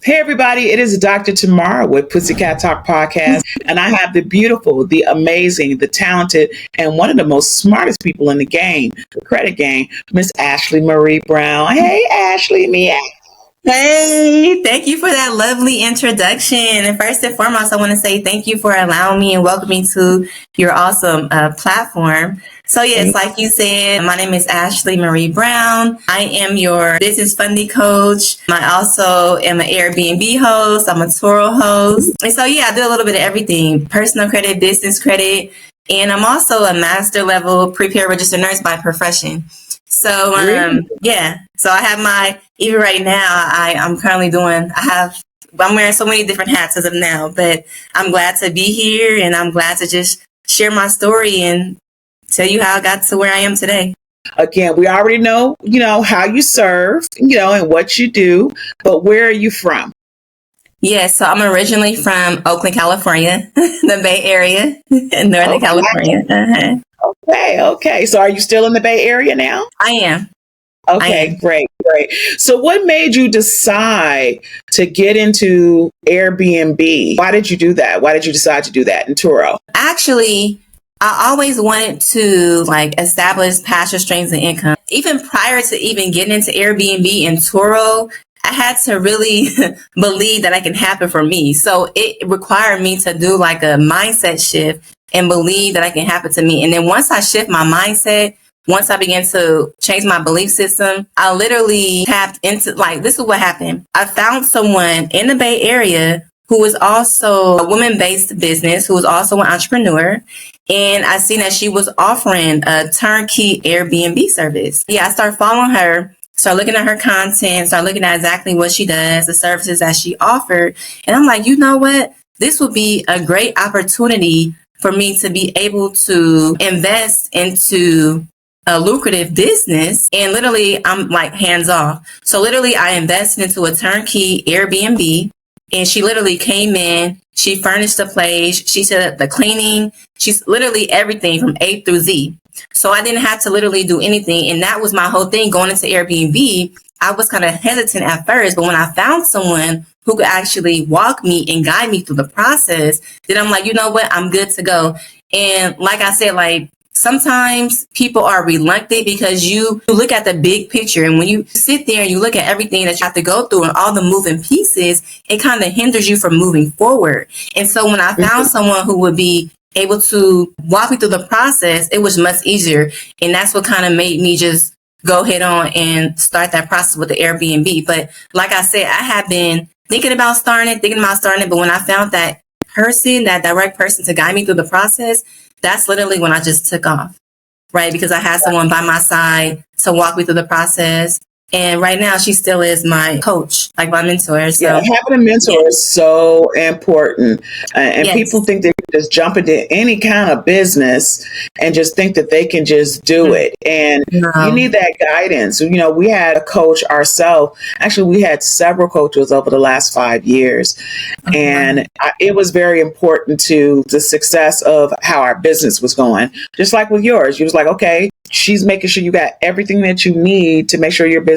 Hey everybody, it is Dr. Tamara with Pussycat Talk Podcast, and I have the beautiful, the amazing, the talented, and one of the most smartest people in the game, the credit game, Miss Ashley Marie Brown. Hey Ashley, Mia. Hey, thank you for that lovely introduction. And first and foremost, I want to say thank you for allowing me and welcoming me to your awesome platform. So yes, like you said, my name is Ashley Marie Brown. I am your business funding coach. I also am an Airbnb host. I'm a Turo host. And so yeah, I do a little bit of everything, personal credit, business credit. And I'm also a master level prepaid registered nurse by profession. So, yeah, so I have even right now, I'm currently I'm wearing so many different hats as of now, but I'm glad to be here and I'm glad to just share my story and tell you how I got to where I am today. Again, we already know, how you serve, and what you do, but where are you from? Yeah, so I'm originally from Oakland, California, the Bay Area, in Northern California. Uh-huh. Okay. So are you still in the Bay Area now? I am. Okay, great. So what made you decide to get into Airbnb? Why did you do that? Why did you decide to do that in Turo? Actually, I always wanted to establish passive streams of income. Even prior to even getting into Airbnb and Turo, I had to really believe that it can happen for me. So it required me to do a mindset shift and believe that it can happen to me. And then once I shift my mindset, once I began to change my belief system, I literally tapped into, this is what happened. I found someone in the Bay Area who was also a woman-based business, who was also an entrepreneur. And I seen that she was offering a turnkey Airbnb service. Yeah, I started following her, started looking at her content, started looking at exactly what she does, the services that she offered. And I'm like, you know what? This would be a great opportunity for me to be able to invest into a lucrative business. And literally, I'm hands off. So literally, I invested into a turnkey Airbnb. And she literally came in, she furnished the place, she set up the cleaning, she's literally everything from A through Z. So I didn't have to literally do anything. And that was my whole thing going into Airbnb. I was kind of hesitant at first, but when I found someone who could actually walk me and guide me through the process, then I'm like, you know what, I'm good to go. And like I said, sometimes people are reluctant because you look at the big picture, and when you sit there and you look at everything that you have to go through and all the moving pieces, it kind of hinders you from moving forward. And so when I found someone who would be able to walk me through the process, it was much easier. And that's what kind of made me just go head on and start that process with the Airbnb. But like I said, I have been thinking about starting it. But when I found that direct person to guide me through the process, that's literally when I just took off, right? Because I had someone by my side to walk me through the process. And right now, she still is my coach, my mentor. So, yeah, having a mentor is so important. And people think they can just jump into any kind of business and just think that they can just do it. And you need that guidance. We had a coach ourselves. Actually, we had several coaches over the last 5 years. And it was very important to the success of how our business was going. Just like with yours, you was like, okay, she's making sure you got everything that you need to make sure your business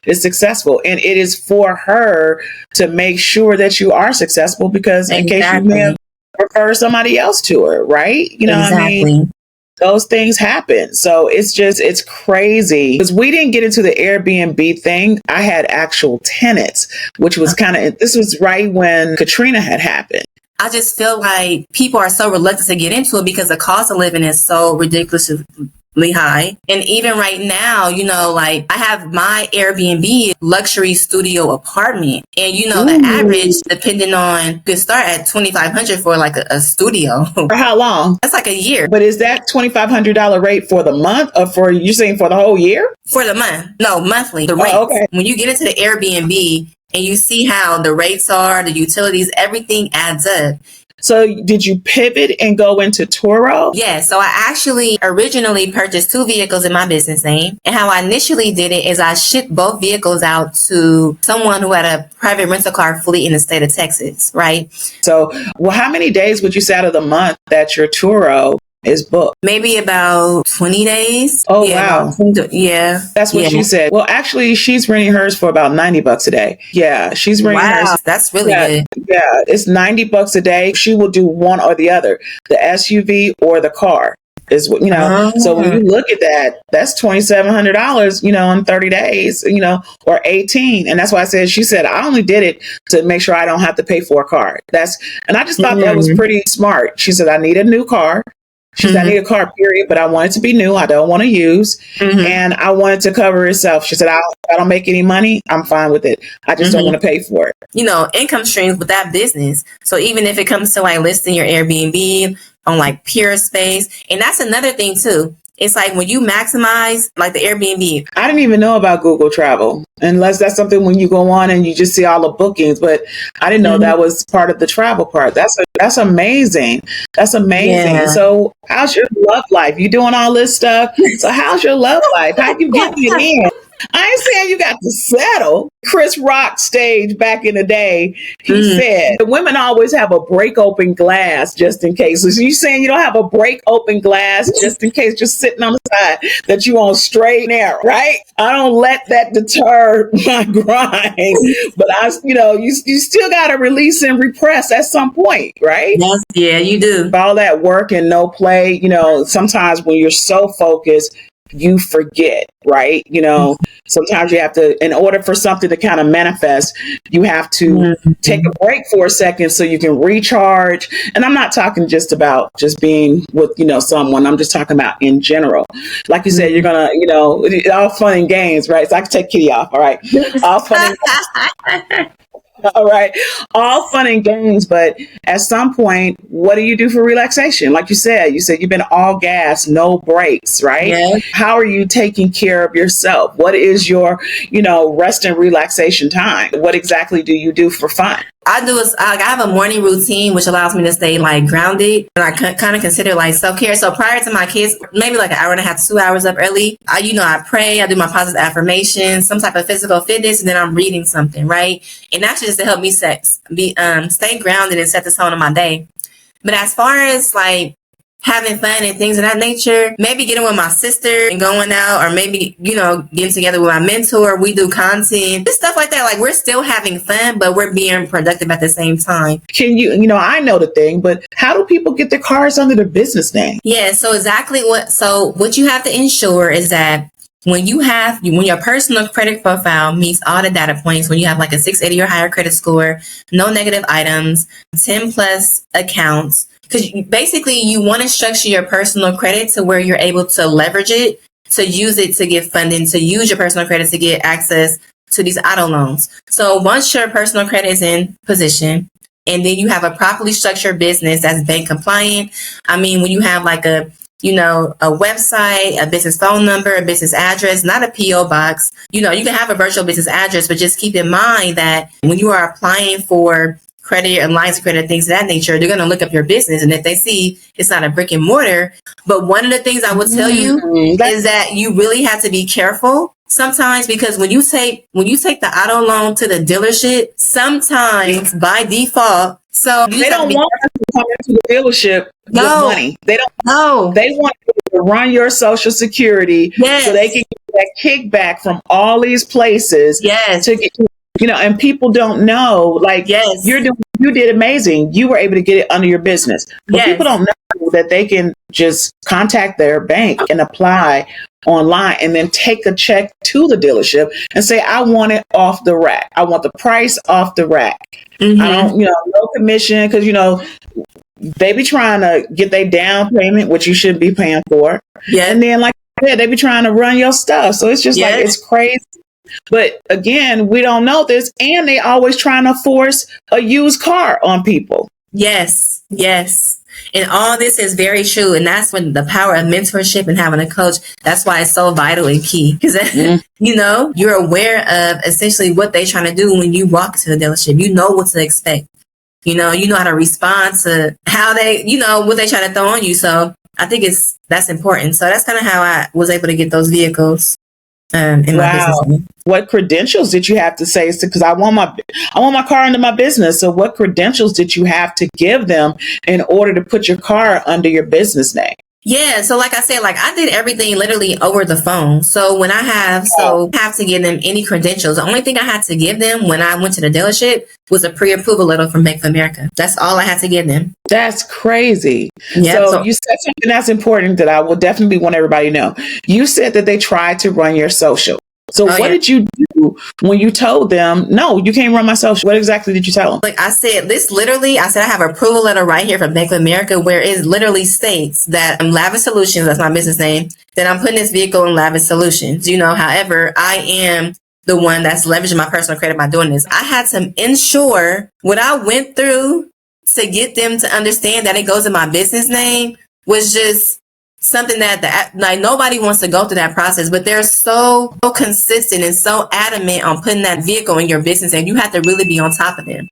is successful. And it is for her to make sure that you are successful, because in case you may have referred somebody else to her, right? What I mean? Those things happen. So it's crazy, because we didn't get into the Airbnb thing. I had actual tenants, which was this was right when Katrina had happened. I just feel like people are so reluctant to get into it because the cost of living is so ridiculously high. And even right now, I have my Airbnb luxury studio apartment. And the average, depending on, could start at $2,500 for a studio. For how long? That's a year. But is that $2,500 rate for the month, or you saying for the whole year? For the month. No, monthly. The rate. Oh, okay. When you get into the Airbnb and you see how the rates are, the utilities, everything adds up. So did you pivot and go into Turo? Yeah, so I actually originally purchased 2 vehicles in my business name. And how I initially did it is I shipped both vehicles out to someone who had a private rental car fleet in the state of Texas, right? So, how many days would you say out of the month that your Turo is booked? Maybe about 20 days. Oh, yeah, wow. Yeah. That's what she said. Well, actually, she's renting hers for about $90 a day. Yeah, she's renting hers. That's really good. Yeah, it's $90 a day. She will do one or the other, the SUV or the car. Is what, so when you look at that, that's $2,700, in 30 days, or 18. And that's why she said, I only did it to make sure I don't have to pay for a car. And I just thought that was pretty smart. She said, I need a new car. She said, I need a car, period, but I want it to be new. I don't want to use. And I want it to cover itself. She said, I don't make any money. I'm fine with it. I just don't want to pay for it. Income streams with that business. So even if it comes to like listing your Airbnb on like Pure Space, and that's another thing too. It's like when you maximize like the Airbnb. I didn't even know about Google Travel, unless that's something when you go on and you just see all the bookings. But I didn't know that was part of the travel part. That's amazing. That's amazing. Yeah. So how's your love life? You doing all this stuff? So how's your love life? How you getting it in? I ain't saying you got to settle. Chris Rock stage back in the day, he said, the women always have a break open glass just in case. So you saying you don't have a break open glass just in case, just sitting on the side that you on straight and narrow, right? I don't let that deter my grind. But you still got to release and repress at some point, right? Yes, yeah, you do. All that work and no play, sometimes when you're so focused, you forget, right? Sometimes you have to, in order for something to kind of manifest, you have to take a break for a second so you can recharge. And I'm not talking just about just being with, someone. I'm just talking about in general. Like you said, you're going to, all fun and games, right? So I can take Kitty off. All right. All fun and games. All right. All fun and games. But at some point, what do you do for relaxation? Like you said you've been all gas, no breaks, right? Yeah. How are you taking care of yourself? What is your, rest and relaxation time? What exactly do you do for fun? I have a morning routine, which allows me to stay like grounded. And I kind of consider like self-care. So prior to my kids, maybe like an hour and a half to 2 hours up early, I pray, I do my positive affirmations, some type of physical fitness, and then I'm reading something, right? And that's just to help me stay grounded and set the tone of my day. But as far as like having fun and things of that nature, maybe getting with my sister and going out, or maybe, getting together with my mentor. We do content, just stuff like that. Like we're still having fun, but we're being productive at the same time. Can you, I know the thing, but how do people get their cars under their business name? Yeah. So what you have to ensure is that when your personal credit profile meets all the data points, when you have like a 680 or higher credit score, no negative items, 10 plus accounts, because basically you want to structure your personal credit to where you're able to leverage it, to use it to get funding, to use your personal credit to get access to these auto loans. So once your personal credit is in position, and then you have a properly structured business that's bank compliant. I mean, when you have like a website, a business phone number, a business address, not a PO box, you can have a virtual business address, but just keep in mind that when you are applying for credit and lines of credit, things of that nature, they're going to look up your business. And if they see it's not a brick and mortar, but one of the things I would tell you is that you really have to be careful sometimes, because when you take the auto loan to the dealership, sometimes by default, so they don't want us to come into the dealership with money. They don't. No. They want you to run your Social Security so they can get that kickback from all these places. Yes. To get, and people don't know. Like, you did amazing. You were able to get it under your business, but people don't know that they can just contact their bank and apply online and then take a check to the dealership and say, I want it off the rack. I want the price off the rack. I don't, no commission, because, they be trying to get their down payment, which you shouldn't be paying for. Yeah. And then, like I said, they be trying to run your stuff. So it's just like, it's crazy. But again, we don't know this. And they always trying to force a used car on people. Yes. Yes. And all this is very true. And that's when the power of mentorship and having a coach, that's why it's so vital and key. Because, you're aware of essentially what they're trying to do when you walk to the dealership. You know what to expect. You know how to respond to how they, what they try to throw on you. So I think that's important. So that's kind of how I was able to get those vehicles in my business. What credentials did you have to say? Because I want my car under my business. So what credentials did you have to give them in order to put your car under your business name? Yeah, so like I said, like I did everything literally over the phone. So when I have to give them any credentials, the only thing I had to give them when I went to the dealership was a pre-approval letter from Bank of America. That's all I had to give them. That's crazy. Yeah, so you said something that's important that I will definitely want everybody to know. You said that they tried to run your social. So what did you do when you told them, no, you can't run my social? What exactly did you tell them? Like I said, I have an approval letter right here from Bank of America where it literally states that I'm Lavish Solutions, that's my business name, that I'm putting this vehicle in Lavish Solutions. However, I am the one that's leveraging my personal credit by doing this. I had to ensure what I went through to get them to understand that it goes in my business name was just something that like nobody wants to go through that process, but they're so consistent and so adamant on putting that vehicle in your business, and you have to really be on top of them.